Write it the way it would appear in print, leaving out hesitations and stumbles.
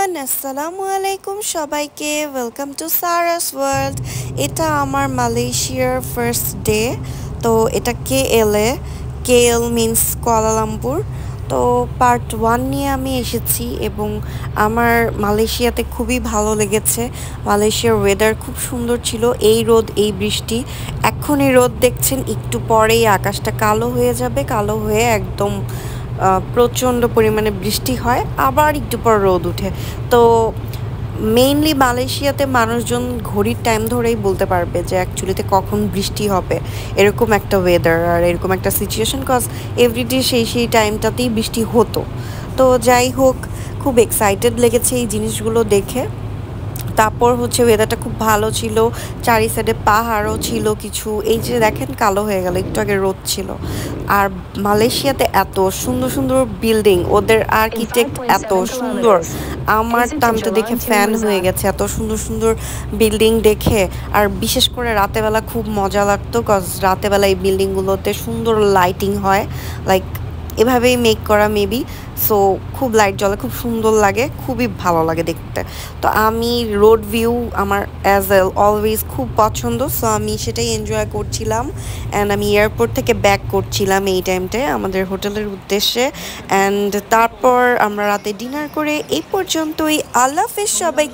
Everyone আসসালামু আলাইকুম সবাইকে ওয়েলকাম টু সারাস ওয়ার্ল্ড। এটা আমার মালয়েশিয়ার ফার্স্ট ডে। তো এটা কেএল মিন্স কুয়ালালামপুর। তো পার্ট 1 নিয়ে আমি এসেছি এবং আমার মালয়েশিয়াতে খুবই ভালো লেগেছে। মালয়েশিয়ার ওয়েদার খুব সুন্দর ছিল, এই রোদ এই বৃষ্টি। এখন এই রোদ দেখছেন, একটু পরেই আকাশটা কালো হয়ে যাবে, কালো হয়ে একদম প্রচণ্ড পরিমাণে বৃষ্টি হয়, আবার একটু পর রোদ উঠে। তো মেইনলি মালয়েশিয়াতে মানুষজন ঘড়ির টাইম ধরেই বলতে পারবে যে অ্যাকচুয়ালিতে কখন বৃষ্টি হবে, এরকম একটা ওয়েদার আর এরকম একটা সিচুয়েশন, কজ এভরিডে সেই টাইমটাতেই বৃষ্টি হতো। তো যাই হোক, খুব এক্সাইটেড লেগেছে এই জিনিসগুলো দেখে। তারপর হচ্ছে ওয়েদারটা খুব ভালো ছিল, চারি সাইডে পাহাড়ও ছিল কিছু। এই যে দেখেন কালো হয়ে গেল, একটু আগে রোদ ছিল। আর মালয়েশিয়াতে এত সুন্দর সুন্দর বিল্ডিং, ওদের আর্কিটেক্ট এত সুন্দর, আমার তো আমি তো দেখে ফ্যান হয়ে গেছে এত সুন্দর সুন্দর বিল্ডিং দেখে। আর বিশেষ করে রাতেবেলা খুব মজা লাগতো, কজ রাতেবেলা এই বিল্ডিংগুলোতে সুন্দর লাইটিং হয়, লাইক এভাবেই মেক করা মেবি। সো খুব লাইট জ্বলে, খুব সুন্দর লাগে, খুবই ভালো লাগে দেখতে। তো আমি রোড ভিউ আমার অ্যাজ অলওয়েজ খুব পছন্দ, সো আমি সেটাই এনজয় করছিলাম। অ্যান্ড আমি এয়ারপোর্ট থেকে ব্যাক করছিলাম এই টাইমটায় আমাদের হোটেলের উদ্দেশ্যে। অ্যান্ড তারপর আমরা রাতে ডিনার করে এই পর্যন্তই। আল্লাহ হাফেজ সবাই।